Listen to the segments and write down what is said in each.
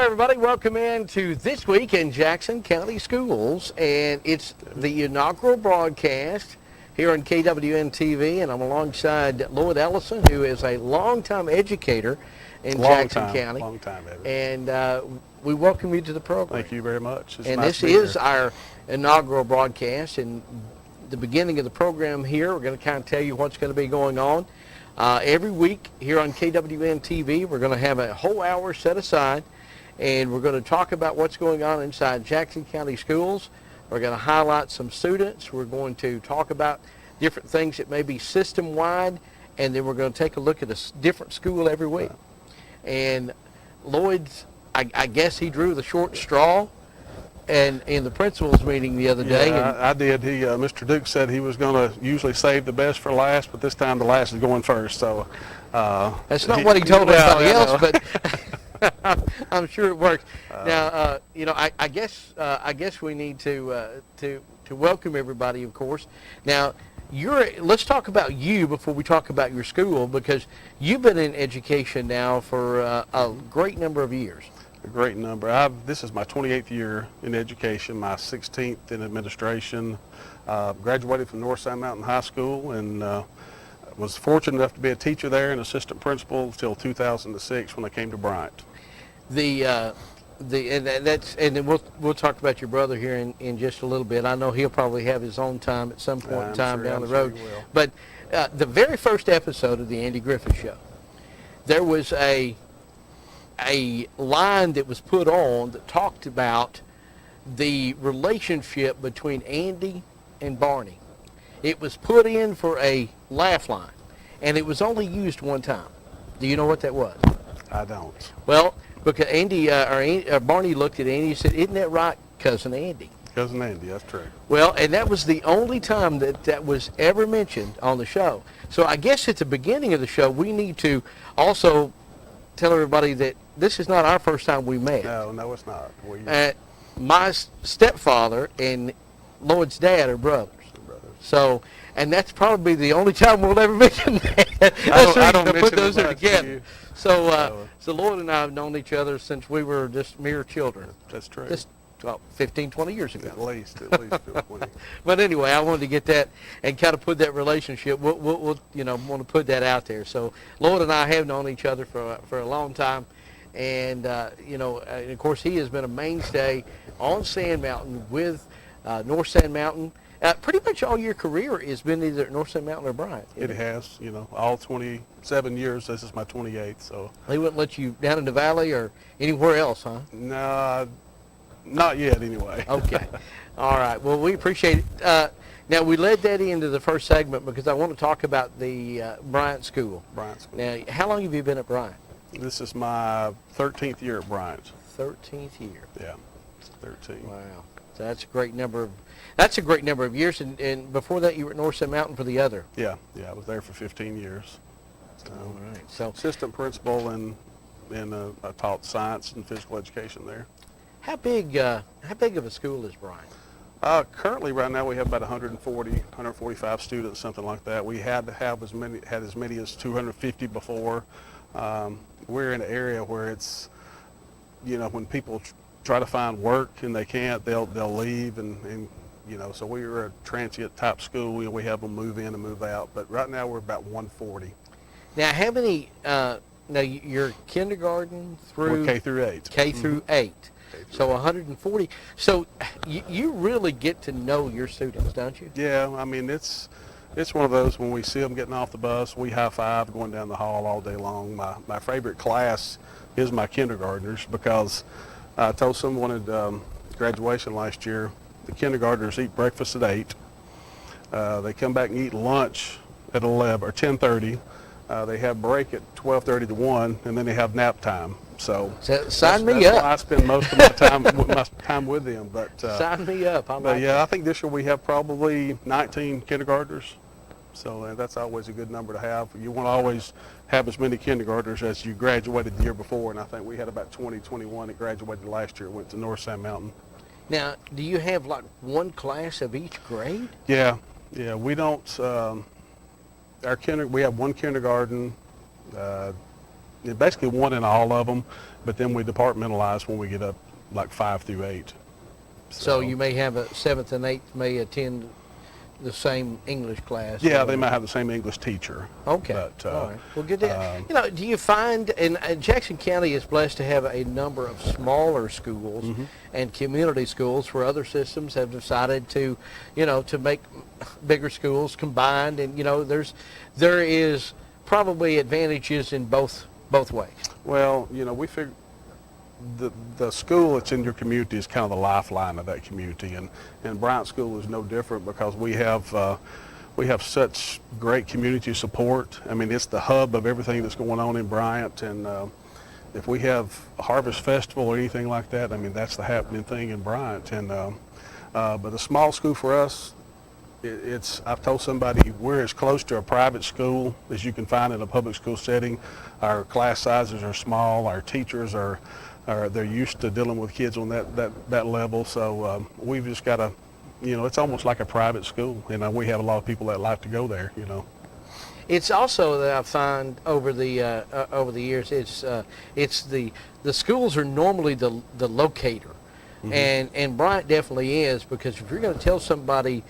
everybody. Welcome in to This Week in Jackson County Schools, and it's the inaugural broadcast here on KWN-TV, and I'm alongside Lloyd Ellison, who is a longtime educator in Jackson County. Long time, Evan. And we welcome you to the program. Thank you very much. It's and nice this is our inaugural broadcast, and the beginning of the program here, we're going to kind of tell you what's going to be going on. Every week here on KWN-TV, we're going to have a whole hour set aside, and we're going to talk about what's going on inside Jackson County Schools. We're going to highlight some students. We're going to talk about different things that may be system-wide, and then we're going to take a look at a different school every week. And Lloyd's, I guess he drew the short straw and in the principals meeting the other day. Yeah, I did. Mr. Duke said he was going to usually save the best for last, but this time the last is going first. So that's not what he told everybody else, but I'm sure it works. Now, I guess we need to welcome everybody, of course. Now, let's talk about you before we talk about your school, because you've been in education now for a great number of years. A great number. This is my 28th year in education, my 16th in administration. Graduated from North Sand Mountain High School, and was fortunate enough to be a teacher there and assistant principal until 2006 when I came to Bryant. And then we'll talk about your brother here in just a little bit. I know he'll probably have his own time at some point in time down the road. Sure. But the very first episode of the Andy Griffith Show, there was a line that was put on that talked about the relationship between Andy and Barney. It was put in for a laugh line, and it was only used one time. Do you know what that was? I don't. Well, because Barney looked at Andy and said, "Isn't that right, Cousin Andy?" Cousin Andy, that's true. Well, and that was the only time that was ever mentioned on the show. So I guess at the beginning of the show, we need to also tell everybody that this is not our first time we met. No, it's not. My stepfather and Lloyd's dad are brothers. So, and that's probably the only time we'll ever mention that. I don't put those mention it together. So Lloyd and I have known each other since we were just mere children. That's true. Just 15, 20 years ago. At least 20. But anyway, I wanted to get that and kind of put that relationship. We'll want to put that out there. So Lloyd and I have known each other for a long time, and and of course he has been a mainstay on Sand Mountain with North Sand Mountain. Pretty much all your career has been either at North Sand Mountain or Bryant. It has, all 27 years. This is my 28th, so. They wouldn't let you down in the valley or anywhere else, huh? No, not yet anyway. Okay. All right. Well, we appreciate it. Now, we led that into the first segment because I want to talk about the Bryant School. Bryant School. Now, how long have you been at Bryant? This is my 13th year at Bryant. 13th year. Yeah, 13. Wow. So that's a great number of years, and before that you were at North Sand Mountain for the other. Yeah, I was there for 15 years. All right. So assistant principal, and I taught science and physical education there. How big of a school is Bryant? Currently, right now, we have about 145 students, something like that. We had to have as many as 250 before. We're in an area where it's, when people try to find work and they can't, they'll leave, and so we're a transient type school. We have them move in and move out, but right now we're about 140. Now, how many? Now you're kindergarten through K through 8. K through 8. So 140. So you really get to know your students, don't you? Yeah, I mean it's one of those, when we see them getting off the bus, we high five going down the hall all day long. My favorite class is my kindergartners, because I told someone at graduation last year, the kindergartners eat breakfast at 8. They come back and eat lunch at 11 or 10:30. They have break at 12:30 to 1, and then they have nap time. So sign me that's up. why I spend most of my time with them. But sign me up. I think this year we have probably 19 kindergartners. So that's always a good number to have. You want to always have as many kindergartners as you graduated the year before, and I think we had about 21 that graduated last year, went to North Sand Mountain. Now, do you have like one class of each grade? Yeah. We don't. We have one kindergarten, basically one in all of them, but then we departmentalize when we get up like 5 through 8. So you may have a 7th and 8th may attend the same English class. Yeah, they might have the same English teacher. Okay. But, all right. Well, good deal. Do you find, and Jackson County is blessed to have a number of smaller schools and community schools where other systems have decided to, to make bigger schools combined, and there is probably advantages in both ways. Well, we figure the school that's in your community is kind of the lifeline of that community, and Bryant School is no different because we have such great community support. I mean, it's the hub of everything that's going on in Bryant, and if we have a Harvest Festival or anything like that, I mean, that's the happening thing in Bryant. And but a small school for us, I've told somebody we're as close to a private school as you can find in a public school setting. Our class sizes are small. Our teachers they're used to dealing with kids on that level. So we've just got to, it's almost like a private school. We have a lot of people that like to go there. It's also that I find over the years, it's the schools are normally the locator. And Bryant definitely is, because if you're going to tell somebody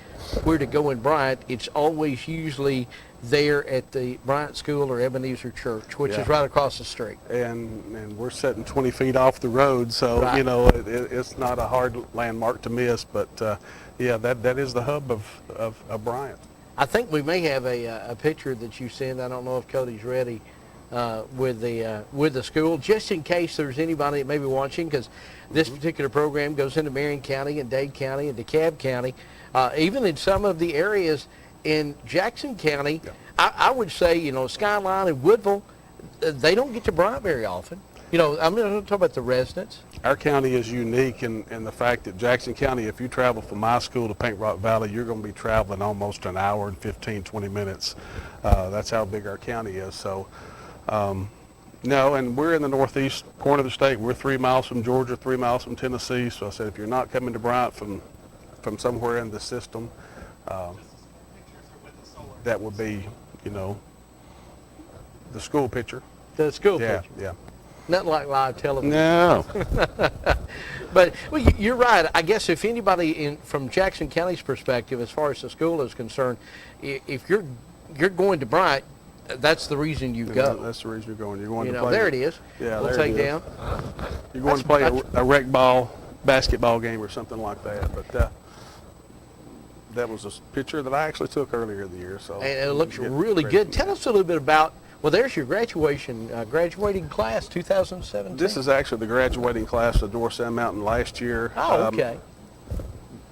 where to go in Bryant, it's always usually there at the Bryant School or Ebenezer Church, which is right across the street. And we're sitting 20 feet off the road, so right. It's not a hard landmark to miss. But that is the hub of Bryant. I think we may have a picture that you sent. I don't know if Cody's ready. With the school, just in case there's anybody that may be watching, because this particular program goes into Marion County and Dade County and DeKalb County, even in some of the areas in Jackson County. I would say, Skyline and Woodville, they don't get to Bryant very often. I'm going to talk about the residents. Our county is unique in the fact that Jackson County, if you travel from my school to Paint Rock Valley, you're going to be traveling almost an hour and 15, 20 minutes. That's how big our county is. So. No, and we're in the northeast corner of the state. We're 3 miles from Georgia, 3 miles from Tennessee. So I said, if you're not coming to Bryant from somewhere in the system, that would be, the school picture. The school picture. Yeah. Nothing like live television. No. But you're right. I guess if anybody from Jackson County's perspective, as far as the school is concerned, if you're going to Bryant, that's the reason you go. That's the reason you're going. You're going to play. There it is. Yeah, we'll take down. You're going to play a rec ball, basketball game or something like that. But that was a picture that I actually took earlier in the year. So and it looks really good. Tell us a little bit about. Well, there's your graduating class, 2017. This is actually the graduating class of North Sand Mountain last year. Oh, okay.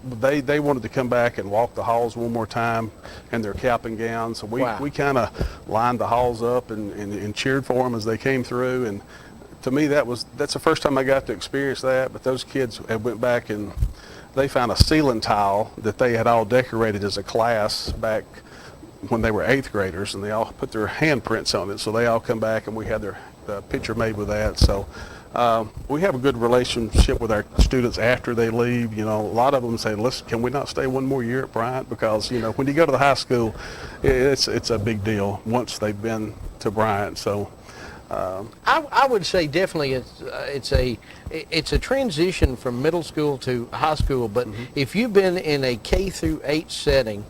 They wanted to come back and walk the halls one more time in their cap and gowns. So we kind of lined the halls up and cheered for them as they came through. And to me, that's the first time I got to experience that. But those kids went back and they found a ceiling tile that they had all decorated as a class back when they were 8th graders, and they all put their handprints on it. So they all come back and we had the picture made with that. So. We have a good relationship with our students after they leave. A lot of them say, listen, can we not stay one more year at Bryant? Because, when you go to the high school, it's a big deal once they've been to Bryant. So I would say definitely it's a transition from middle school to high school. But if you've been in a K through 8 setting,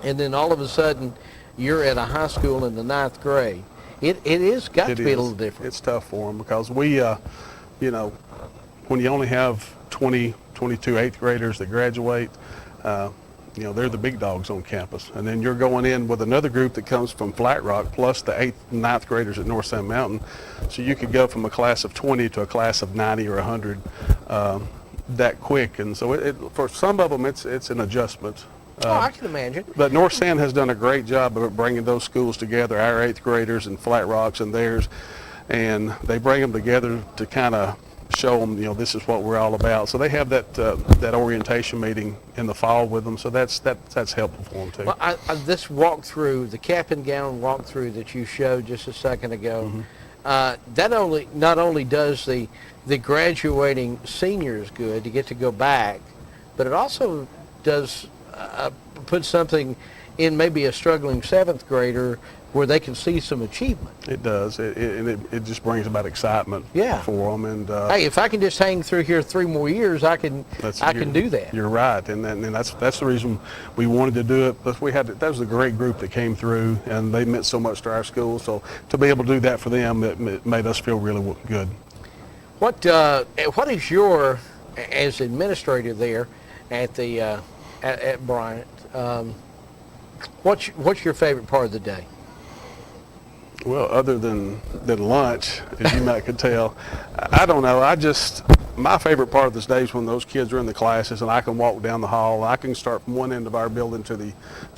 and then all of a sudden you're at a high school in the 9th grade, It is got to be a little different. It's tough for them because we, when you only have 20, 22 8th graders that graduate, they're the big dogs on campus. And then you're going in with another group that comes from Flat Rock plus the 8th and 9th graders at North Sand Mountain. So you could go from a class of 20 to a class of 90 or 100 that quick. And so for some of them, it's an adjustment. I can imagine. But North Sand has done a great job of bringing those schools together, our 8th graders and Flat Rocks and theirs, and they bring them together to kind of show them, this is what we're all about. So they have that orientation meeting in the fall with them, so that's helpful for them too. Well, this walkthrough, the cap and gown walkthrough that you showed just a second ago, that not only does the graduating seniors good to get to go back, but it also does put something in maybe a struggling 7th grader where they can see some achievement. It does. It just brings about excitement Yeah. for them. And Hey, if I can just hang through here 3 more years, I can do that. You're right, and that's the reason we wanted to do it. But that was a great group that came through, and they meant so much to our school. So to be able to do that for them, it made us feel really good. What is your, as administrator there at the at Bryant, what's your favorite part of the day? Well, other than lunch, as you might could tell, I don't know. My favorite part of this day is when those kids are in the classes and I can walk down the hall. I can start from one end of our building to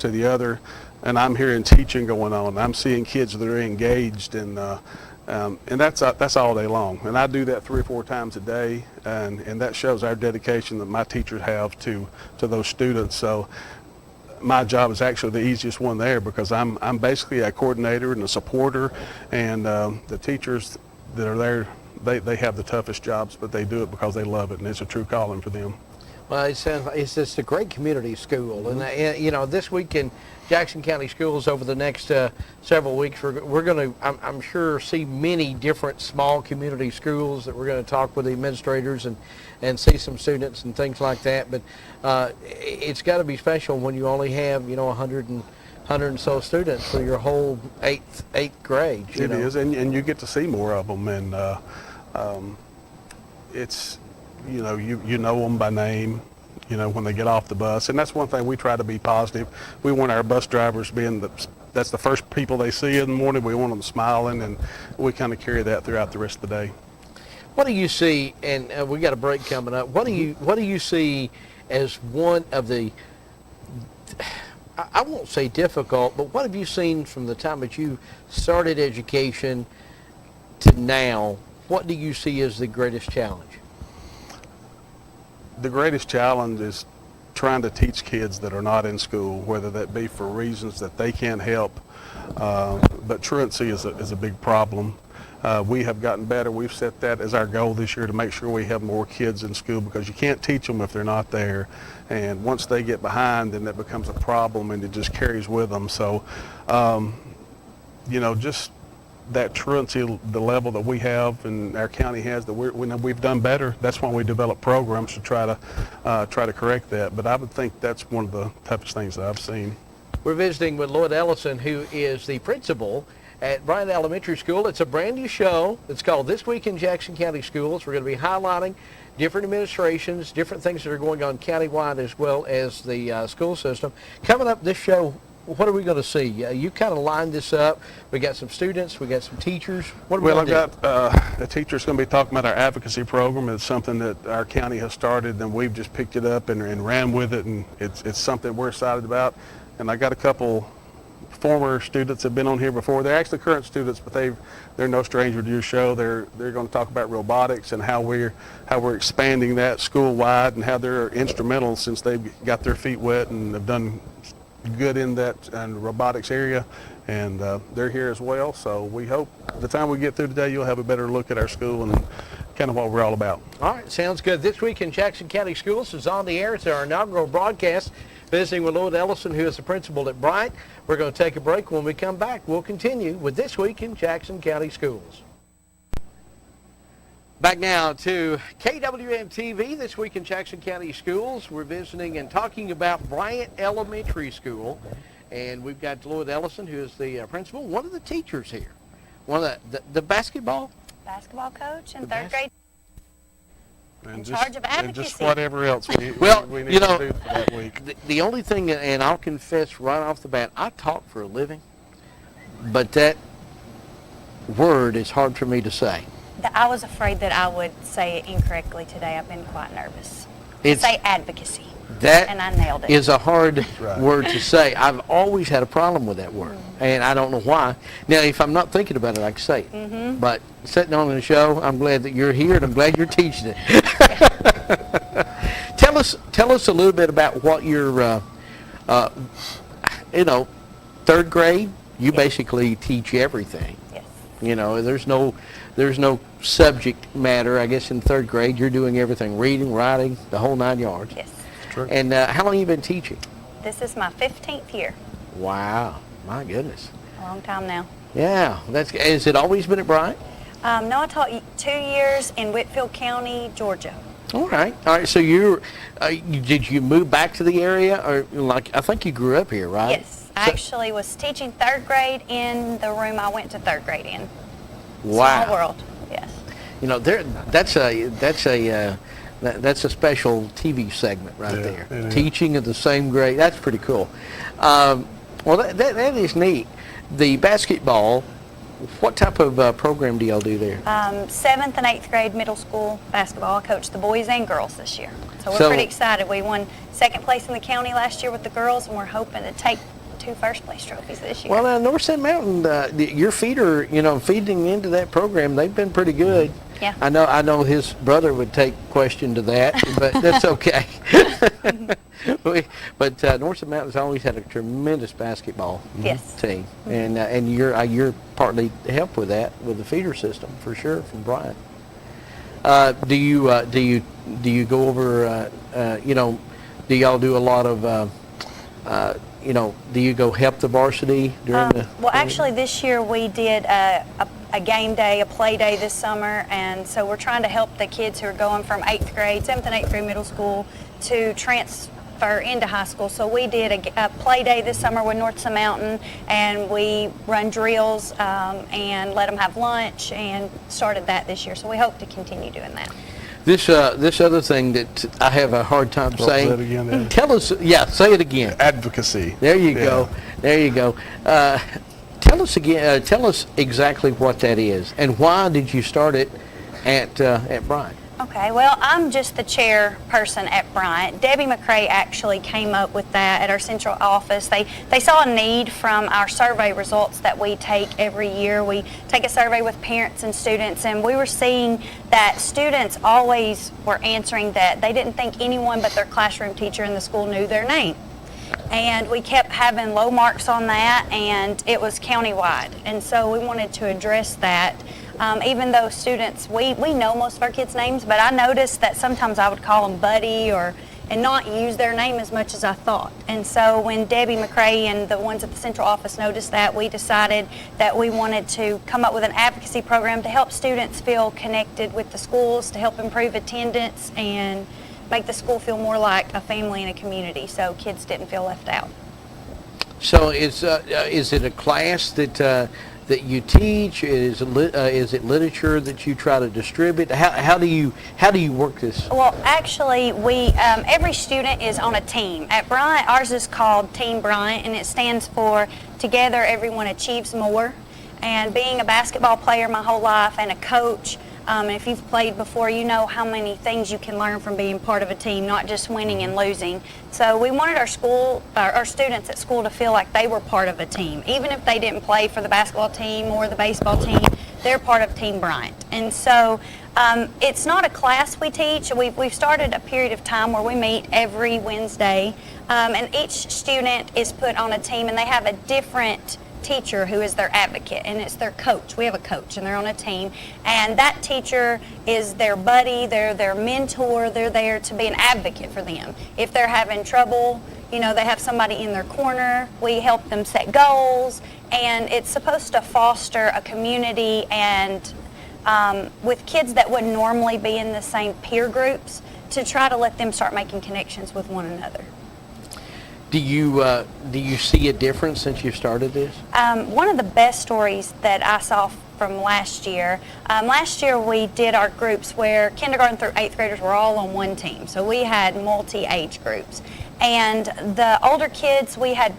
the other, and I'm hearing teaching going on. I'm seeing kids that are engaged, and that's all day long. And I do that 3 or 4 times a day, and that shows our dedication that my teachers have to those students. So my job is actually the easiest one there, because I'm basically a coordinator and a supporter, and the teachers that are there, they have the toughest jobs, but they do it because they love it, and it's a true calling for them. Well, it's just a great community school, and this week in Jackson County Schools, over the next several weeks, we're going to, I'm sure, see many different small community schools that we're going to talk with the administrators and see some students and things like that. But it's got to be special when you only have 100 and so students for your whole eighth grade. It is, and you get to see more of them, and it's you know them by name, when they get off the bus. And that's one thing we try to be positive. We want our bus drivers that's the first people they see in the morning. We want them smiling, and we kind of carry that throughout the rest of the day. What do you see, and we got a break coming up, what do you see as one of the, I won't say difficult, but what have you seen from the time that you started education to now? What do you see as the greatest challenge? The greatest challenge is trying to teach kids that are not in school, whether that be for reasons that they can't help. But truancy is a big problem. We have gotten better. We've set that as our goal this year, to make sure we have more kids in school, because you can't teach them if they're not there. And once they get behind, then that becomes a problem, and it just carries with them. So, just that truancy, the level that we have and our county has, that we've done better. That's why we develop programs to try to correct that. But I would think that's one of the toughest things that I've seen. We're visiting with Lloyd Ellison, who is the principal at Bryant Elementary School. It's a brand new show. It's called This Week in Jackson County Schools. We're going to be highlighting different administrations, different things that are going on countywide, as well as the school system. Coming up this show, what are we going to see? You kind of lined this up. We got some students, we got some teachers. What are we going to do? I've got a teacher that's going to be talking about our advocacy program. It's something that our county has started, and we've just picked it up and ran with it, and it's something we're excited about. And I got a couple former students that have been on here before. They're actually current students, but they're no stranger to your show. They're going to talk about robotics and how we're expanding that school-wide, and how they're instrumental since they've got their feet wet and have done good in that robotics area, and they're here as well. So we hope the time we get through today, you'll have a better look at our school and kind of what we're all about. All right, sounds good. This Week in Jackson County Schools is on the air. It's our inaugural broadcast, visiting with Lloyd Ellison, who is the principal at Bryant. We're going to take a break. When we come back, we'll continue with This Week in Jackson County Schools. Back now to KWM-TV, This Week in Jackson County Schools. We're visiting and talking about Bryant Elementary School. And we've got Lloyd Ellison, who is the principal, one of the teachers here. One of the basketball coach in third grade. And in charge of advocacy. And just whatever else we need to do for that week. The only thing, and I'll confess right off the bat, I talk for a living, but that word is hard for me to say. I was afraid that I would say it incorrectly today. I've been quite nervous. Say advocacy. And I nailed it. That is a hard word to say. I've always had a problem with that word, and I don't know why. Now, if I'm not thinking about it, I can say it. But sitting on the show, I'm glad that you're here, and I'm glad you're teaching it. Tell us a little bit about what your, third grade. You basically teach everything. Yes. There's no subject matter. I guess in third grade, you're doing everything: reading, writing, the whole 9 yards. Yes. True. And how long have you been teaching? This is my 15th year. Wow, my goodness. A long time now. Yeah, has it always been at Bryant? No, I taught 2 years in Whitfield County, Georgia. All right. So did you move back to the area, or I think you grew up here, right? Yes, I actually was teaching 3rd grade in the room I went to 3rd grade in. Wow. Small world. Yes. That's a special TV segment right there. Teaching at the same grade. That's pretty cool. Well, that is neat. The basketball. What type of program do y'all do there? 7th and 8th grade middle school basketball. I coached the boys and girls this year. So we're pretty excited. We won 2nd place in the county last year with the girls, and we're hoping to take 2 first-place trophies this year. Well, North Sand Mountain, your feeder, feeding into that program, they've been pretty good. Yeah. I know his brother would take question to that, but that's okay. But North Sand Mountain's always had a tremendous basketball team, and you're partly helped with that with the feeder system for sure from Bryant. Do you go over? Do y'all do a lot of? Do you go help the varsity during the? Well, actually, this year we did a game day, a play day this summer, and so we're trying to help the kids who are going from 8th grade, 7th and 8th grade middle school to transfer into high school. So we did a play day this summer with North Sand Mountain, and we run drills and let them have lunch, and started that this year. So we hope to continue doing that. This other thing that I have a hard time saying. Say it again, Ed. Tell us, say it again. Advocacy. There you go. There you go. Tell us again. Tell us exactly what that is, and why did you start it at Bryant? Okay, well, I'm just the chairperson at Bryant. Debbie McCrae actually came up with that at our central office. They saw a need from our survey results that we take every year. We take a survey with parents and students, and we were seeing that students always were answering that they didn't think anyone but their classroom teacher in the school knew their name. And we kept having low marks on that, and it was countywide. And so we wanted to address that. Even though students, we know most of our kids' names, but I noticed that sometimes I would call them buddy and not use their name as much as I thought. And so when Debbie McCrae and the ones at the central office noticed that, we decided that we wanted to come up with an advocacy program to help students feel connected with the schools, to help improve attendance and make the school feel more like a family and a community, so kids didn't feel left out. So is it a class that you teach? Is it literature that you try to distribute? How do you work this? Well, actually, we every student is on a team. At Bryant, ours is called Team Bryant, and it stands for Together Everyone Achieves More. And being a basketball player my whole life and a coach, if you've played before, you know how many things you can learn from being part of a team, not just winning and losing. So we wanted our students at school to feel like they were part of a team. Even if they didn't play for the basketball team or the baseball team, they're part of Team Bryant. And so it's not a class we teach. We've started a period of time where we meet every Wednesday, and each student is put on a team, and they have a different teacher who is their advocate, and it's their coach. We have a coach, and they're on a team, and that teacher is their buddy, they're their mentor, they're there to be an advocate for them. If they're having trouble, they have somebody in their corner. We help them set goals, and it's supposed to foster a community and with kids that wouldn't normally be in the same peer groups, to try to let them start making connections with one another. Do you see a difference since you started this? One of the best stories that I saw from last year we did our groups where kindergarten through 8th graders were all on one team. So we had multi-age groups. And the older kids, we had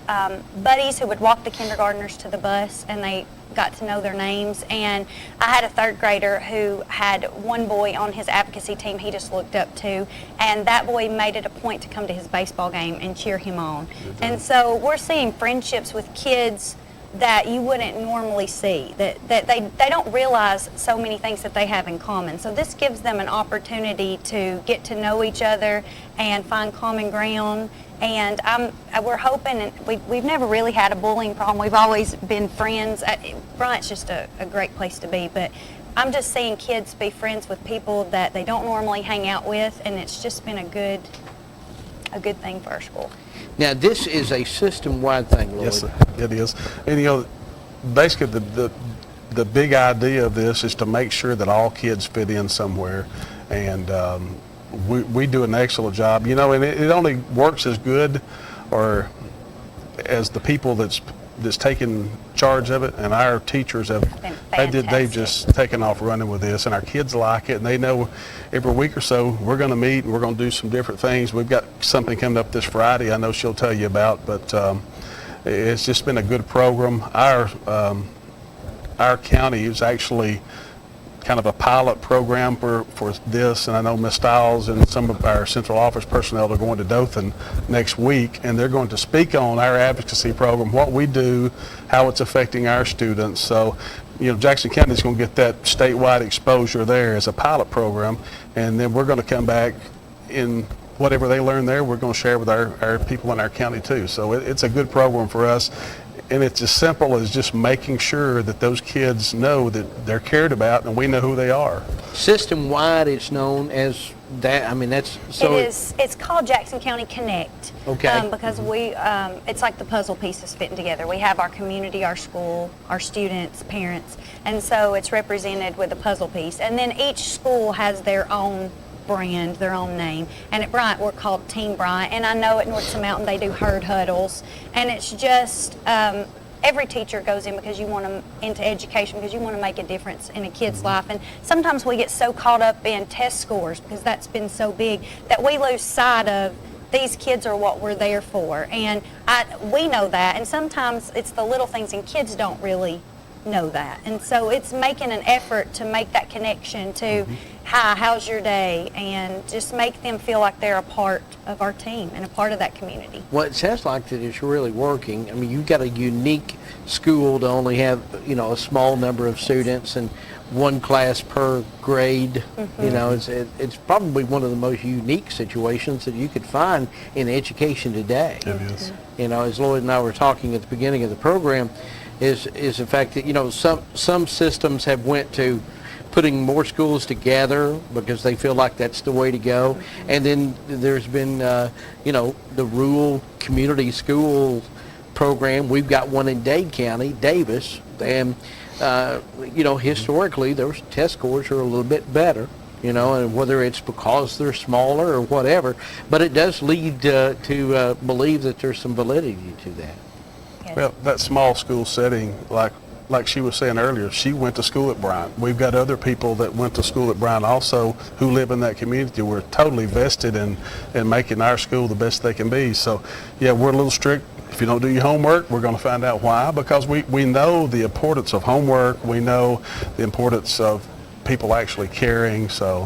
buddies who would walk the kindergartners to the bus, and they got to know their names. And I had a 3rd grader who had one boy on his advocacy team he just looked up to, and that boy made it a point to come to his baseball game and cheer him on. And so we're seeing friendships with kids that you wouldn't normally see, that they don't realize so many things that they have in common. So this gives them an opportunity to get to know each other and find common ground. And we're hoping, and we've never really had a bullying problem. We've always been friends. Bryant's just a great place to be, but I'm just seeing kids be friends with people that they don't normally hang out with, and it's just been a good thing for our school. Now, this is a system-wide thing, Lloyd. Yes, it is. And basically the big idea of this is to make sure that all kids fit in somewhere, and we do an excellent job. You know, and it only works as good or as the people that's taken charge of it, and our teachers they've just taken off running with this, and our kids like it, and they know every week or so we're going to meet and we're going to do some different things. We've got something coming up this Friday I know she'll tell you about, but it's just been a good program. Our county is actually kind of a pilot program for this, and I know Ms. Stiles and some of our central office personnel are going to Dothan next week, and they're going to speak on our advocacy program, what we do, how it's affecting our students. So, you know, Jackson County is going to get that statewide exposure there as a pilot program, and then we're going to come back in whatever they learn there, we're going to share with our people in our county too. So it's a good program for us. And it's as simple as just making sure that those kids know that they're cared about and we know who they are. System-wide, it's known as that. I mean, that's so. It is. It's called Jackson County Connect. Okay. Because it's like the puzzle pieces fitting together. We have our community, our school, our students, parents, and so it's represented with a puzzle piece. And then each school has their own brand, their own name. And at Bryant, we're called Team Bryant. And I know at North Mountain they do herd huddles. And it's just every teacher goes in because you want them into education, because you want to make a difference in a kid's life. And sometimes we get so caught up in test scores, because that's been so big, that we lose sight of these kids are what we're there for. And we know that. And sometimes it's the little things, and kids don't really know that. And so it's making an effort to make that connection to, hi, how's your day? And just make them feel like they're a part of our team and a part of that community. Well, it sounds like that it's really working. I mean, you've got a unique school to only have, you know, a small number of students and one class per grade. You know, it's probably one of the most unique situations that you could find in education today. It is. You know, as Lloyd and I were talking at the beginning of the program, is the fact that, you know, some systems have went to putting more schools together because they feel like that's the way to go. And then there's been, you know, the rural community school program. We've got one in Dade County, Davis, and, you know, historically those test scores are a little bit better, you know, and whether it's because they're smaller or whatever, but it does lead to believe that there's some validity to that. Well, that small school setting, like she was saying earlier, she went to school at Bryant. We've got other people that went to school at Bryant also who live in that community. We're totally vested in making our school the best they can be. So, yeah, we're a little strict. If you don't do your homework, we're going to find out why, because we know the importance of homework. We know the importance of people actually caring. So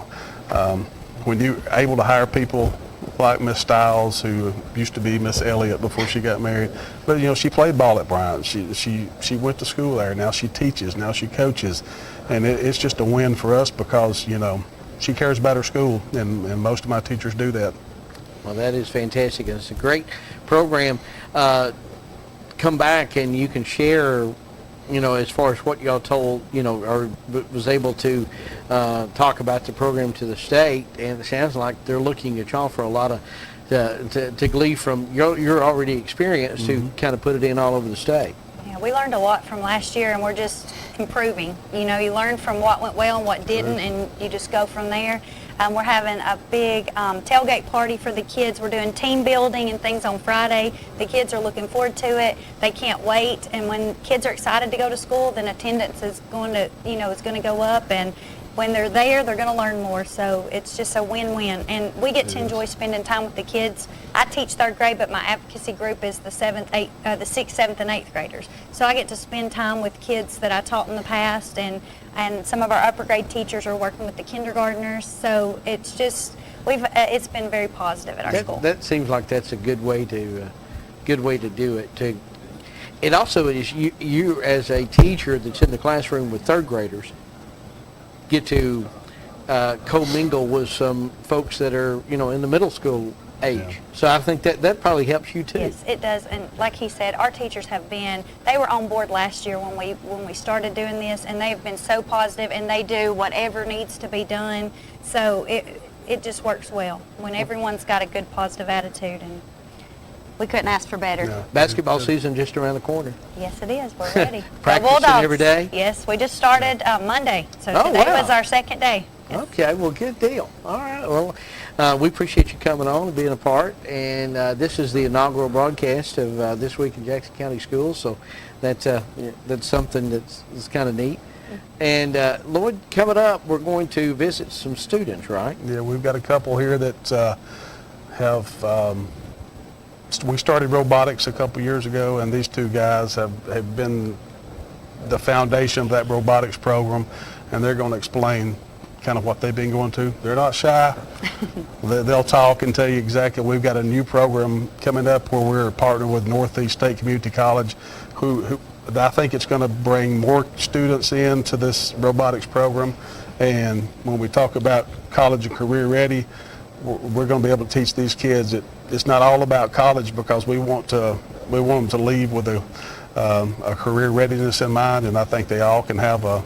when you're able to hire people like Miss Stiles, who used to be Miss Elliott before she got married. But, you know, she played ball at Bryant. She went to school there. Now she teaches. Now she coaches. And it's just a win for us because, you know, she cares about her school, and most of my teachers do that. Well, that is fantastic. It's a great program. Come back and you can share, you know, as far as what y'all told, you know, or was able to talk about the program to the state, and it sounds like they're looking at y'all for a lot of, to glean from your already experience to kind of put it in all over the state. Yeah, we learned a lot from last year, and we're just improving. You know, you learn from what went well and what didn't, and you just go from there. We're having a big tailgate party for the kids. We're doing team building and things on Friday. The kids are looking forward to it. They can't wait. And when kids are excited to go to school, then attendance is going to, you know, is going to go up. And when they're there, they're going to learn more. So it's just a win-win. And we get to enjoy spending time with the kids. I teach third grade, but my advocacy group is the 6th, 7th, and 8th graders. So I get to spend time with kids that I taught in the past, and some of our upper grade teachers are working with the kindergartners. So it's just, it's been very positive at our school. That seems like that's a good way to do it. It also is you as a teacher that's in the classroom with third graders get to commingle with some folks that are, you know, in the middle school age. Yeah. So I think that probably helps you too. Yes, it does. And like he said, our teachers they were on board last year when we started doing this, and they've been so positive, and they do whatever needs to be done. So it just works well when everyone's got a good positive attitude. And We couldn't ask for better. Yeah. Basketball season just around the corner. Yes, it is. We're ready. Practicing Bulldogs. every day? Yes, we just started Monday, so Oh, today wow. was our second day. Yes. Okay, well, good deal. All right, well, we appreciate you coming on and being a part, and this is the inaugural broadcast of This Week in Jackson County Schools, so that's something that's kind of neat. And Lloyd, coming up, we're going to visit some students, right? Yeah, we've got a couple here that have, we started robotics a couple years ago, and these two guys have been the foundation of that robotics program, and they're going to explain kind of what they've been going to. They're not shy. They'll talk and tell you exactly. We've got a new program coming up where we're partnering with Northeast State Community College, who I think it's going to bring more students into this robotics program. And when we talk about college and career ready, we're going to be able to teach these kids that it's not all about college, because we want them to leave with a career readiness in mind, and I think they all can have a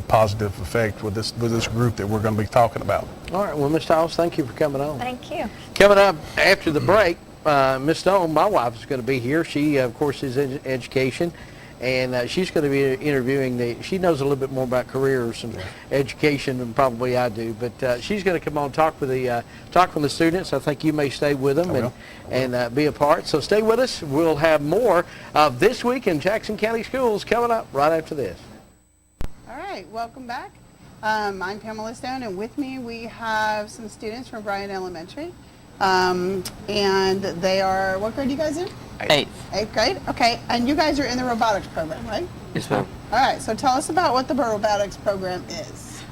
positive effect with this group that we're going to be talking about. All right, well, Ms. Stiles, thank you for coming on. Thank you. Coming up after the break, Ms. Stone, my wife, is going to be here. She, of course, is in education, and she's going to be interviewing she knows a little bit more about careers and education than probably I do, but she's going to come on and talk with the students. I think you may stay with them and be a part. So stay with us. We'll have more of This Week in Jackson County Schools coming up right after this. All right, welcome back. I'm Pamela Stone, and with me we have some students from Bryant Elementary. And they are, what grade are you guys in? Eighth. 8th grade? Okay, and you guys are in the robotics program, right? Yes, ma'am. All right, so tell us about what the robotics program is.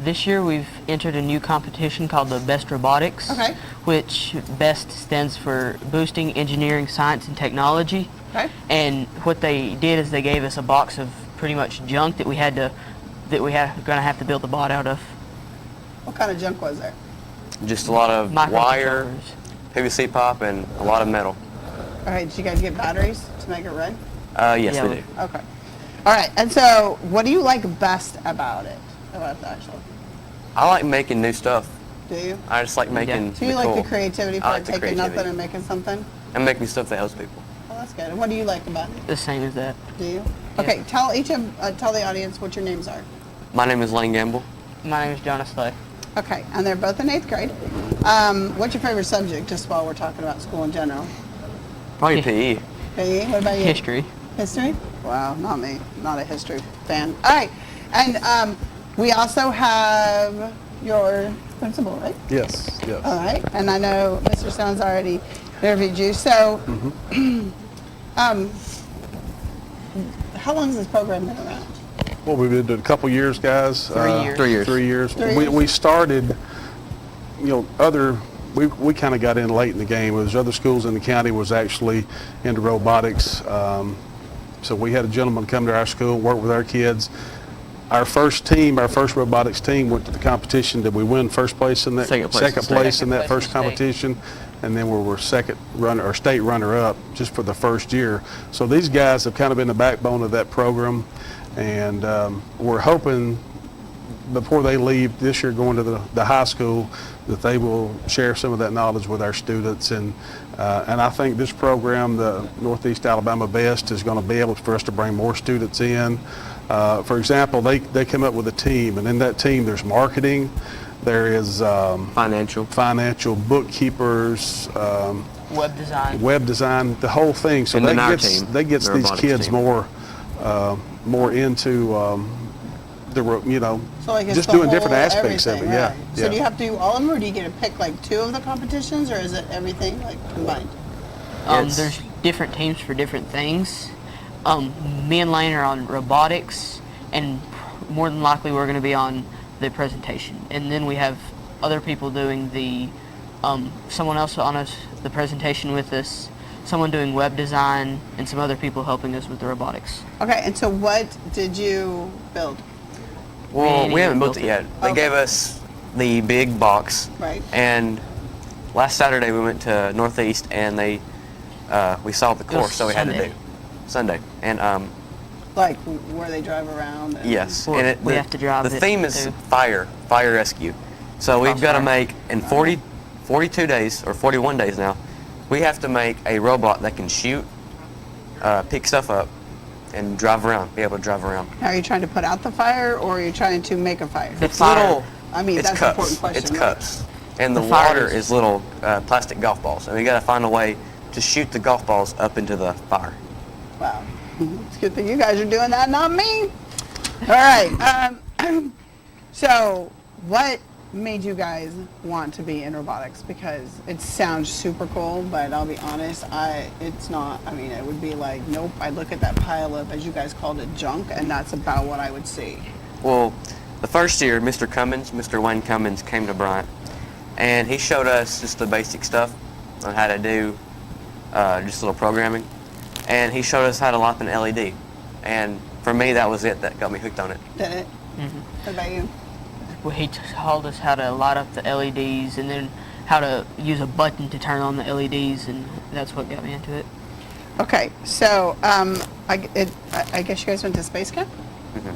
This year we've entered a new competition called the Best Robotics, Okay. which BEST stands for Boosting Engineering, Science, and Technology. Okay. And what they did is they gave us a box of pretty much junk that we're gonna have to build the bot out of. What kind of junk was there? Just a lot of wire, Microcontrollers. PVC pipe, and a lot of metal. All right, did you guys get batteries to make it run? Yes, Yeah, we do. Okay. All right, and so what do you like best about it, about the actual? I like making new stuff. Do you? I just like making So you it like cool. the creativity I part, like the taking nothing creativity. and making something? And making stuff that helps people. Well, that's good. And what do you like about it? The same as that. Do you? Yeah. Okay, tell the audience what your names are. My name is Lane Gamble. My name is Jonas Slay. Okay, and they're both in 8th grade. What's your favorite subject, just while we're talking about school in general? Probably PE. PE, what about you? History. History? Wow, not me. Not a history fan. All right, and we also have your principal, right? Yes, yes. All right, and I know Mr. Stone's already interviewed you, so how long has this program been around? Well, we've been doing a couple years, guys. 3 years. 3 years. 3 years. 3 years. We started, we kind of got in late in the game. There's other schools in the county was actually into robotics. So we had a gentleman come to our school, work with our kids. Our first robotics team went to the competition. Did we win first place in that? Second place in Second state. place in that Second place first in state. competition. And then we were state runner-up just for the first year. So these guys have kind of been the backbone of that program. And we're hoping before they leave this year going to the high school that they will share some of that knowledge with our students. And I think this program, the Northeast Alabama BEST, is going to be able for us to bring more students in. For example, they come up with a team, and in that team there's marketing, there is Financial. bookkeepers, Web design. the whole thing. So And then our that team, gets the these robotics kids team. more into So like it's just the doing whole different aspects of it. everything, Yeah, right. yeah. So do you have to do all of them, or do you get to pick like 2 of the competitions, or is it everything like combined? There's different teams for different things. Me and Lane are on robotics, and more than likely we're going to be on the presentation. And then we have other people doing someone else on the presentation with us, someone doing web design, and some other people helping us with the robotics. Okay, and so what did you build? Well, we haven't built built it yet. They Okay. gave us the big box. Right. And last Saturday we went to Northeast, and we saw the course, so we had to do Sunday. And Like where they drive around? And yes, Well, and we have to drive the it theme is too. fire rescue. So we've got to Crossfire. make in 42 days or 41 days now. We have to make a robot that can shoot, pick stuff up, and drive around, be able to drive around. Are you trying to put out the fire, or are you trying to make a fire? It's little. I mean, it's that's cups. an important question. It's right? cups. And the fire water is- is little plastic golf balls. And we got to find a way to shoot the golf balls up into the fire. Wow. It's a good thing you guys are doing that, not me. All right. So what made you guys want to be in robotics? Because it sounds super cool, but I'll be honest, it's not. I mean, it would be like, nope, I'd look at that pile of, as you guys called it, junk, and that's about what I would see. Well, the first year, Mr. Wayne Cummins came to Bryant, and he showed us just the basic stuff on how to do just a little programming. And he showed us how to light an LED. And for me, that was it. That got me hooked on it. Did it? What about you? Well, he told us how to light up the LEDs and then how to use a button to turn on the LEDs, and that's what got me into it. Okay, so I guess you guys went to space camp?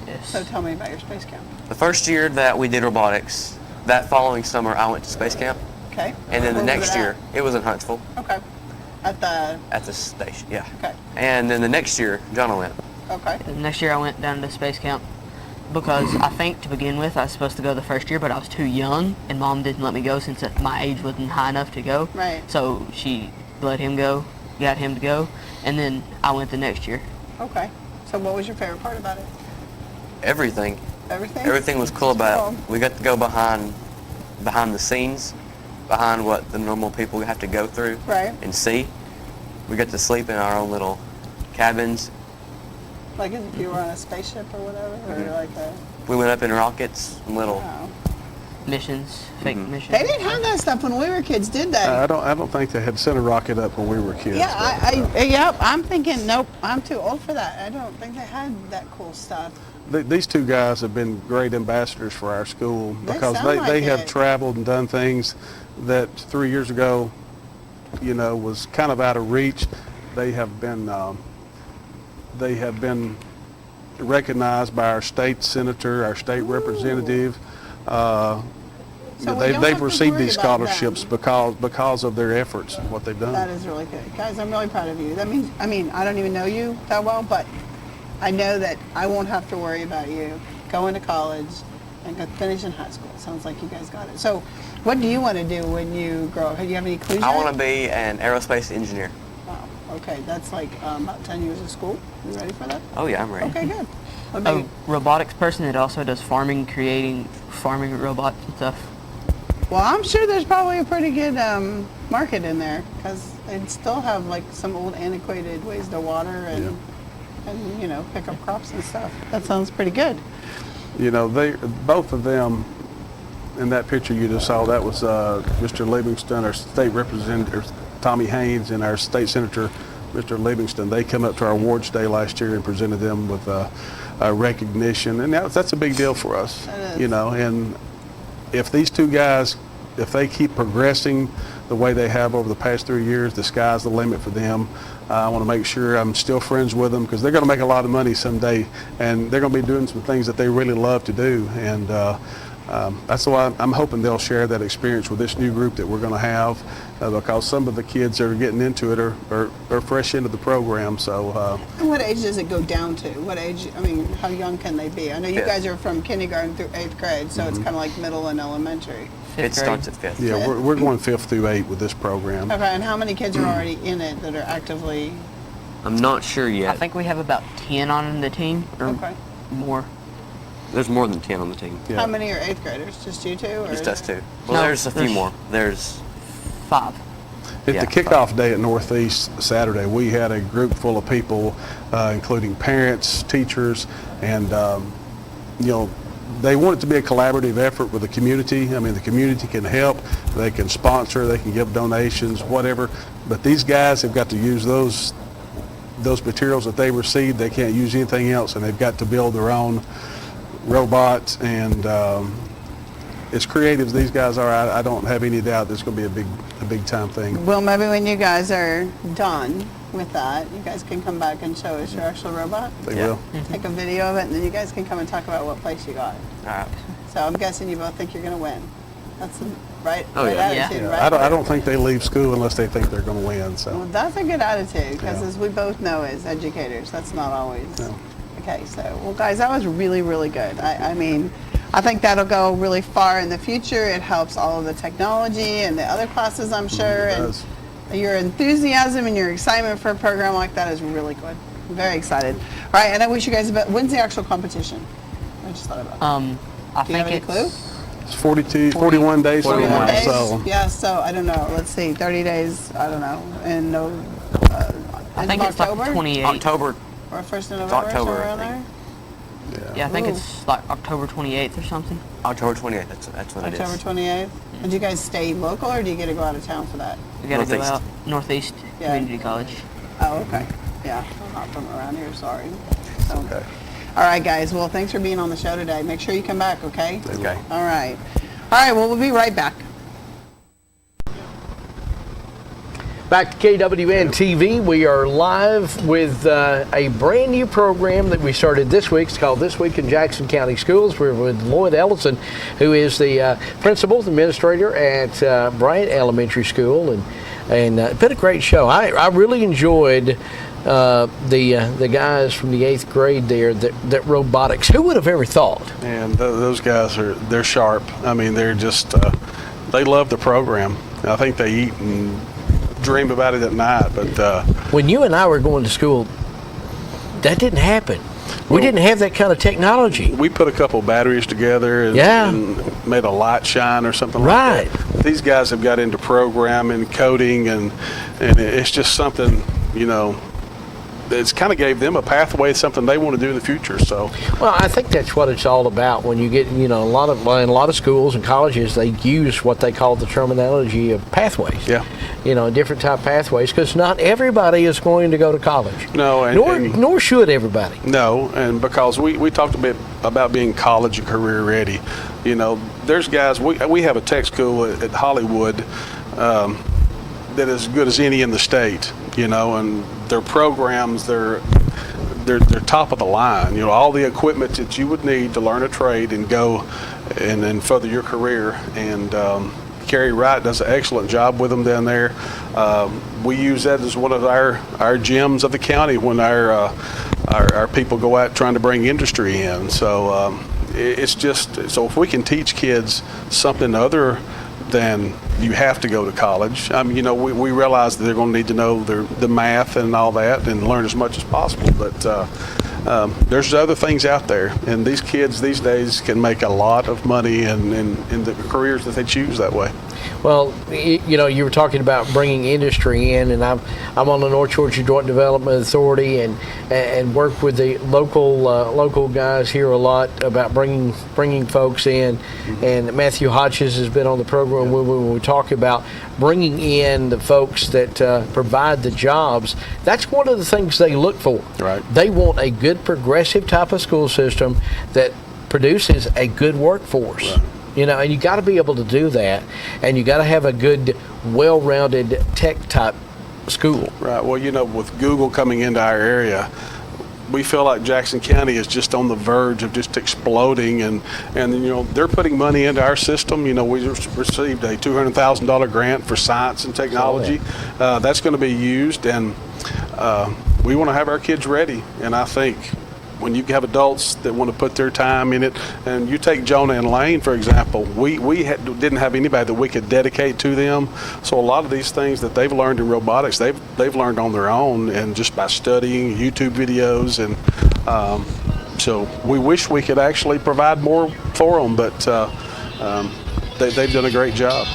Yes. So tell me about your space camp. The first year that we did robotics, that following summer, I went to space camp. Okay. And then the Where was next it year, it was in Huntsville Okay. At at the station. Yeah. Okay. And then the next year, John went. Okay. The next year I went down to space camp because I think to begin with I was supposed to go the first year, but I was too young and Mom didn't let me go since my age wasn't high enough to go. Right. So she let him go, got him to go, and then I went the next year. Okay. So what was your favorite part about it? Everything. Everything? Everything was cool about it. Cool. We got to go behind the scenes, behind what the normal people have to go through Right. and see. We got to sleep in our own little cabins. Like as if you were on a spaceship or whatever? Or like a... We went up in rockets and little. Wow. Missions, fake missions. They didn't have that stuff when we were kids, did they? I don't think they had sent a rocket up when we were kids. Yeah, I'm thinking, nope, I'm too old for that. I don't think they had that cool stuff. These two guys have been great ambassadors for our school They because sound they like have it. traveled and done things that 3 years ago, was kind of out of reach. They have been recognized by our state senator, our state representative. So we don't have They've to received worry these about them. scholarships because of their efforts and what they've done. That is really good. Guys, I'm really proud of you. That means, I don't even know you that well, but I know that I won't have to worry about you going to college and finishing high school. Sounds like you guys got it. So what do you want to do when you grow up? Do you have any clues I yet? want to be an aerospace engineer. Wow. Okay, that's like about 10 years of school. You ready for that? Oh yeah, I'm ready. Okay, good. What about A you? robotics person that also does farming, creating farming robots and stuff. Well, I'm sure there's probably a pretty good market in there because they'd still have like some old antiquated ways to water and pick up crops and stuff. That sounds pretty good. They both of them in that picture you just saw, that was Mr. Livingston, our state representative, Tommy Haynes, and our state senator, Mr. Livingston. They come up to our awards day last year and presented them with a recognition, and that's a big deal for us. That is. And if these two guys, if they keep progressing the way they have over the past 3 years, the sky's the limit for them. I want to make sure I'm still friends with them because they're going to make a lot of money someday, and they're going to be doing some things that they really love to do. And that's why I'm hoping they'll share that experience with this new group that we're going to have because some of the kids that are getting into it are fresh into the program. So. And what age does it go down to? What age, how young can they be? I know you Fifth. guys are from kindergarten through 8th grade, so it's kind of like middle and elementary. It starts at 5th. Yeah, we're going 5th through 8 with this program. Okay, and how many kids are already in it that are actively, I'm not sure I yet. think we have about 10 on the team or okay. more. There's more than 10 on the team. Yeah. How many are 8th graders? Just you two? Or Just is us there- two. Well, No, there's a few there's- more. There's 5. At Yeah. the kickoff day at Northeast Saturday, we had a group full of people, including parents, teachers, and they want it to be a collaborative effort with the community. The community can help, they can sponsor, they can give donations, whatever. But these guys have got to use those materials that they received. They can't use anything else, and they've got to build their own robots. And as creative as these guys are, I don't have any doubt this is going to be a big time thing. Well, maybe when you guys are done with that, you guys can come back and show us your actual robot. They Yeah. will. Take a video of it, and then you guys can come and talk about what place you got. all right. So I'm guessing you both think you're going to win. That's the right, Oh, right yeah. attitude, Yeah, right? I don't think they leave school unless they think they're going to win. Well, So that's a good attitude because, Yeah. as we both know as educators, that's not always. No. Okay, so, well, guys, that was really, really good. I mean, I think that'll go really far in the future. It helps all of the technology and the other classes, I'm sure. it And does. your enthusiasm and your excitement for a program like that is really good. I'm very excited. All right, and I wish you guys about, when's the actual competition? I just thought about it. I Do you have think any it's clue? It's 41 days. 41 from now, days. So Yeah, so I don't know. Let's see, 30 days, I don't know. And no, I end think of it's like October? the 28th. October. Or 1st of November, October, somewhere I around think. there? Yeah, I think Ooh. it's like October 28th or something. October 28th. That's what it October is. 28th? And do you guys stay local or do you get to go out of town for that? We gotta go Northeast. out Northeast Yeah. Community College. Oh, okay. Yeah, I'm not from around here, sorry. So, Okay. all right, guys. Well, thanks for being on the show today. Make sure you come back, okay? Okay. All right. All right, well, we'll be right back. Back to KWN TV. We are live with a brand new program that we started this week. It's called This Week in Jackson County Schools. We're with Lloyd Ellison, who is the principal, administrator at Bryant Elementary School, and it's been a great show. I really enjoyed the guys from the 8th grade there that robotics. Who would have ever thought? And those guys they're sharp. I mean, they're just they love the program. I think they eat and dream about it at night. But When you and I were going to school, that didn't happen. We Well- didn't have that kind of technology. we put a couple batteries together and, Yeah. and made a light shine or something Right. like that. These guys have got into programming, coding, and it's just something, it's kind of gave them a pathway, something they want to do in the future. So Well, I think that's what it's all about. When you get, in a lot of schools and colleges, they use what they call the terminology of pathways. Yeah. Different type pathways, because not everybody is going to go to college. No, nor should everybody. No, and because we talked a bit about being college and career ready. There's guys, we have a tech school at Hollywood that is as good as any in the state, and their programs, they're top of the line. All the equipment that you would need to learn a trade and go and further your career. And Carrie Wright does an excellent job with them down there. We use that as one of our gyms of the county when our people go out trying to bring industry in. So it's just, so if we can teach kids something other than you have to go to college. We realize that they're going to need to know the math and all that and learn as much as possible. But there's other things out there, and these kids these days can make a lot of money in the careers that they choose that way. Well, you were talking about bringing industry in, and I'm on the North Georgia Joint Development Authority, and work with the local guys here a lot about bringing folks in. And Matthew Hodges has been on the program when we talk about bringing in the folks that provide the jobs. That's one of the things they look for. Right. They want a good progressive type of school system that produces a good workforce. Right. And you got to be able to do that, and you got to have a good, well-rounded tech type school. Right. Well, with Google coming into our area, we feel like Jackson County is just on the verge of just exploding, and they're putting money into our system. We received a $200,000 grant for science and technology. That's going to be used, and we want to have our kids ready. And I think when you have adults that want to put their time in it, and you take Jonah and Lane, for example, we didn't have anybody that we could dedicate to them. So a lot of these things that they've learned in robotics, they've learned on their own and just by studying YouTube videos. And so we wish we could actually provide more for them, but they've done a great job.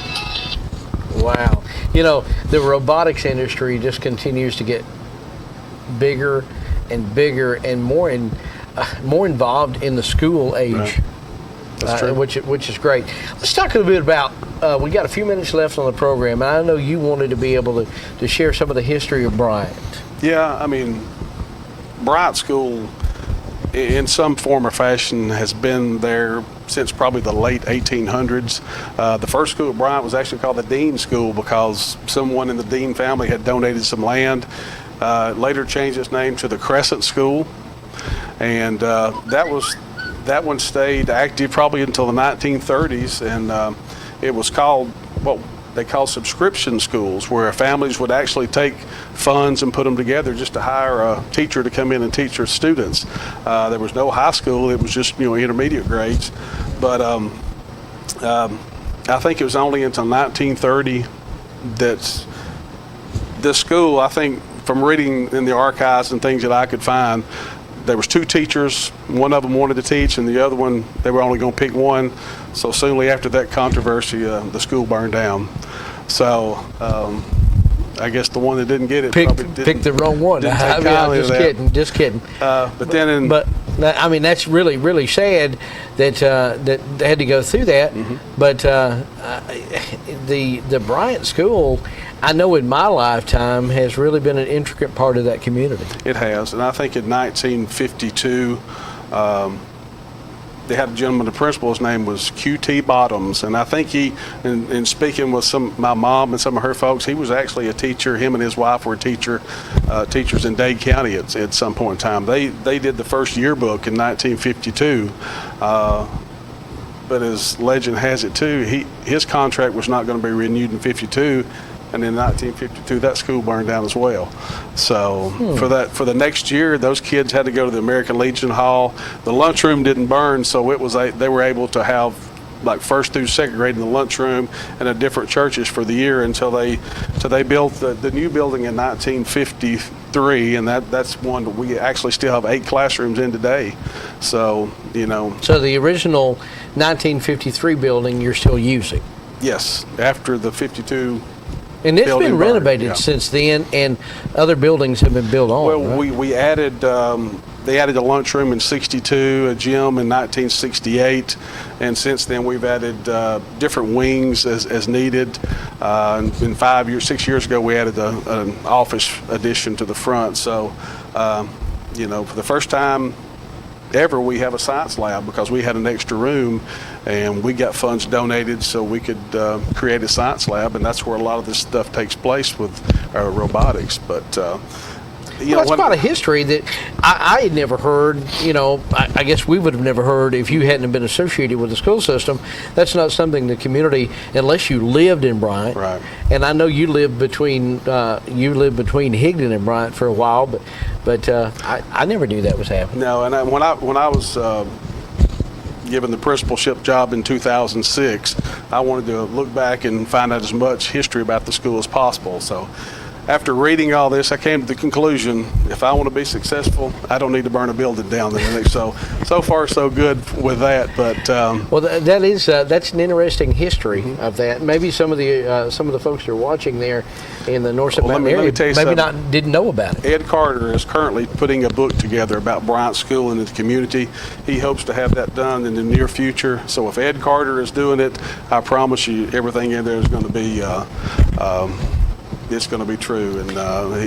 Wow. The robotics industry just continues to get bigger and bigger and more involved in the school age. Right. That's true. Which is great. Let's talk a little bit about, we got a few minutes left on the program, and I know you wanted to be able to share some of the history of Bryant. Yeah, Bryant School, in some form or fashion, has been there since probably the late 1800s. The first school at Bryant was actually called the Dean School because someone in the Dean family had donated some land. Later changed its name to the Crescent School, and that one stayed active probably until the 1930s. And it was called what they call subscription schools, where families would actually take funds and put them together just to hire a teacher to come in and teach their students. There was no high school; it was just intermediate grades. But I think it was only until 1930 that this school, I think, from reading in the archives and things that I could find, there was 2 teachers. One of them wanted to teach, and the other one, they were only going to pick one. So soonly after that controversy, the school burned down. So I guess the one that didn't get it picked the wrong one. Just kidding. But then, but I mean, that's really, really sad that that they had to go through that. Mm-hmm. But the Bryant School, I know in my lifetime, has really been an intricate part of that community. It has, and I think in 1952, they had a gentleman, the principal, his name was Q.T. Bottoms, and I think he, in speaking with my mom and some of her folks, he was actually a teacher. Him and his wife were teachers in Dade County at some point in time. They did the first yearbook in 1952, but as legend has it too, his contract was not going to be renewed in 52. And in 1952, that school burned down as well. So for the next year, those kids had to go to the American Legion Hall. The lunchroom didn't burn, so they were able to have like first through second grade in the lunchroom and at different churches for the year until they built the new building in 1953, and that's one that we actually still have 8 classrooms in today. So So the original 1953 building you're still using? Yes, after the 52. And it's been renovated since then, and other buildings have been built on. Well, right? we added, they added a lunchroom in '62, a gym in 1968, and since then we've added different wings as needed. In 6 years ago, we added an office addition to the front. So, for the first time ever, we have a science lab because we had an extra room, and we got funds donated so we could create a science lab, and that's where a lot of this stuff takes place with robotics. But it's quite a history that I had never heard. I guess we would have never heard if you hadn't been associated with the school system. That's not something the community, unless you lived in Bryant. Right. And I know you lived between Higdon and Bryant for a while, but I never knew that was happening. No, and when I was given the principalship job in 2006, I wanted to look back and find out as much history about the school as possible. So after reading all this, I came to the conclusion, if I want to be successful, I don't need to burn a building down. So far so good with that. But well, that's an interesting history of that. Maybe some of the folks who are watching there in the North Mountain area didn't know about it. Ed Carter is currently putting a book together about Bryant School and the community. He hopes to have that done in the near future. So if Ed Carter is doing it, I promise you everything in there is going to be it's going to be true. And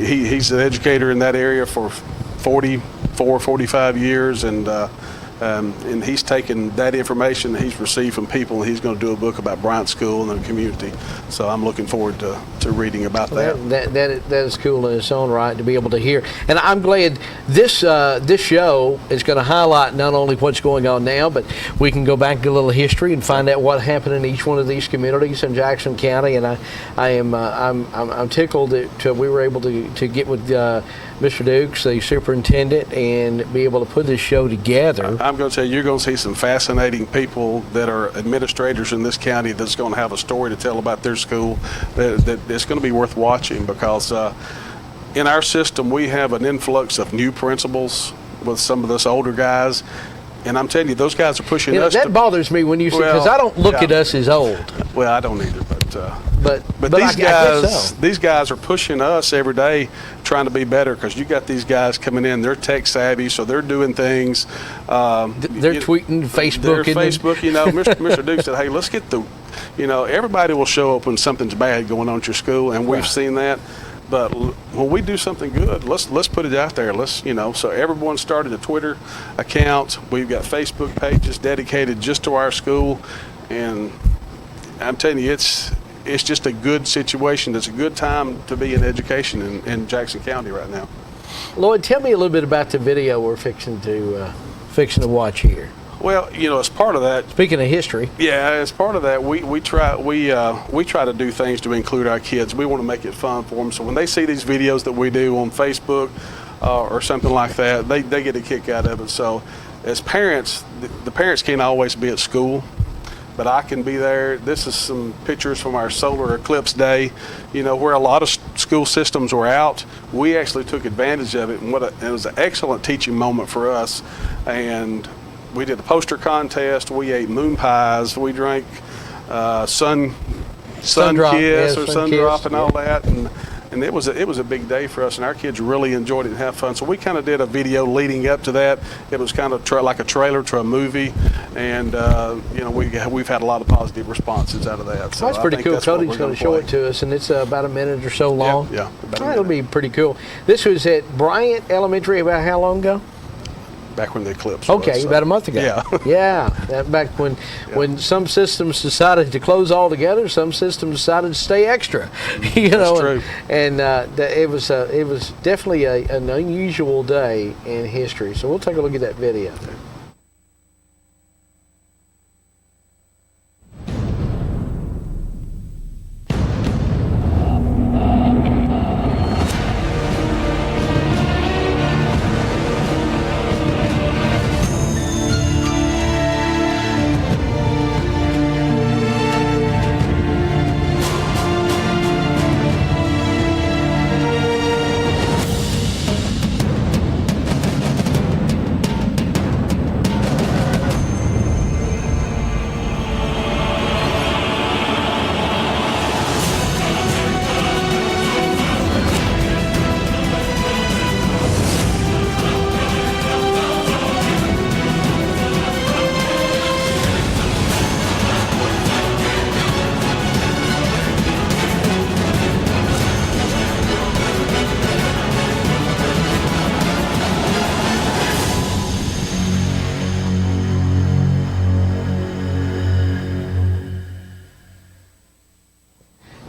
he's an educator in that area for 45 years, and he's taken that information that he's received from people, and he's going to do a book about Bryant School and the community. So I'm looking forward to reading about that. That is cool in its own right to be able to hear. And I'm glad this show is going to highlight not only what's going on now, but we can go back to a little history and find out what happened in each one of these communities in Jackson County. And I'm tickled that we were able to get with Mr. Dukes, the superintendent, and be able to put this show together. I'm going to tell you, you're going to see some fascinating people that are administrators in this county that's going to have a story to tell about their school that it's going to be worth watching, because in our system we have an influx of new principals with some of those older guys. And I'm telling you, those guys are pushing us. That bothers me when you say, because I don't look at us as old. Well, I don't either, but these guys are pushing us every day, trying to be better. Because you got these guys coming in, they're tech savvy, so they're doing things. They're tweeting, Facebooking. Mr. Duke said, "Hey, let's get everybody will show up when something's bad going on at your school, and we've seen that." But when we do something good, let's put it out there. So everyone started a Twitter account. We've got Facebook pages dedicated just to our school, and I'm telling you, it's just a good situation. It's a good time to be in education in Jackson County right now. Lloyd, tell me a little bit about the video we're fixing to watch here. Well, as part of that, Speaking of history, yeah, as part of that, we try to do things to include our kids. We want to make it fun for them. So when they see these videos that we do on Facebook or something like that, they get a kick out of it. So as parents, the parents can't always be at school, but I can be there. This is some pictures from our solar eclipse day, where a lot of school systems were out. We actually took advantage of it, and it was an excellent teaching moment for us. And we did a poster contest. We ate moon pies. We drank sun drop, kiss yeah, or sun sun kiss, drop and all yeah. that. And it was a big day for us, and our kids really enjoyed it and had fun. So we kind of did a video leading up to that. It was kind of like a trailer to a movie, and we've had a lot of positive responses out of that. So that's pretty I think cool. that's what Cody's we're going to gonna show play. it to us, and it's about a minute or so long. Yeah, about a That'll minute. be pretty cool. This was at Bryant Elementary about how long ago? Back when the eclipse Okay, was. about a month ago. Yeah. Yeah, back when some systems decided to close altogether, some systems decided to stay extra. true. And it was definitely an unusual day in history. So we'll take a look at that video.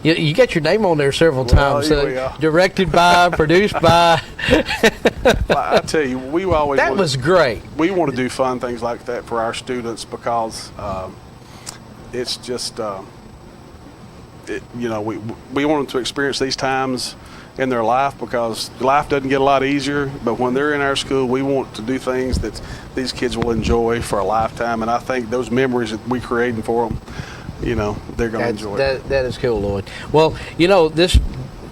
You got your name on there several times. yeah. Directed by, produced by. I tell you, we always That was great. We want to do fun things like that for our students because it's just we want them to experience these times in their life because life doesn't get a lot easier. But when they're in our school, we want to do things that these kids will enjoy for a lifetime. And I think those memories that we creating for them, they're going to enjoy it. That is cool, Lloyd. Well, this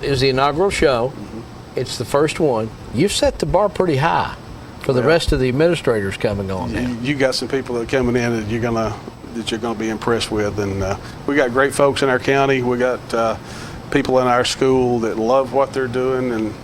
is the inaugural show. Mm-hmm. It's the first one. You've set the bar pretty high for the rest of the administrators coming on now. You got some people that are coming in that you're gonna be impressed with, and we got great folks in our county. We got people in our school that love what they're doing, and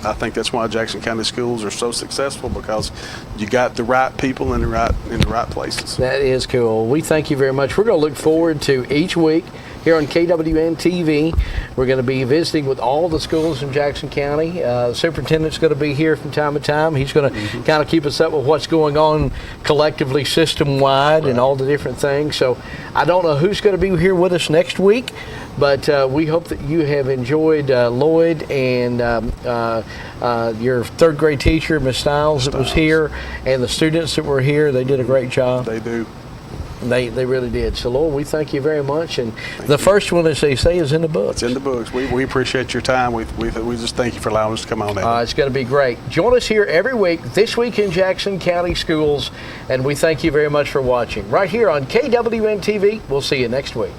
I think that's why Jackson County schools are so successful because you got the right people in the right places. That is cool. We thank you very much. We're going to look forward to each week here on KWN TV. We're going to be visiting with all the schools in Jackson County. The superintendent's going to be here from time to time. He's going to kind of keep us up with what's going on collectively system-wide and all the different things. So I don't know who's going to be here with us next week, but we hope that you have enjoyed Lloyd and your third grade teacher, Ms. Stiles, that was here, and the students that were here. They did a great job. They do. They really did. So, Lord, we thank you very much. And the first one, as they say, is in the books. It's in the books. We appreciate your time. We just thank you for allowing us to come on in. It's going to be great. Join us here every week, This Week in Jackson County Schools, and we thank you very much for watching. Right here on KWN TV. We'll see you next week.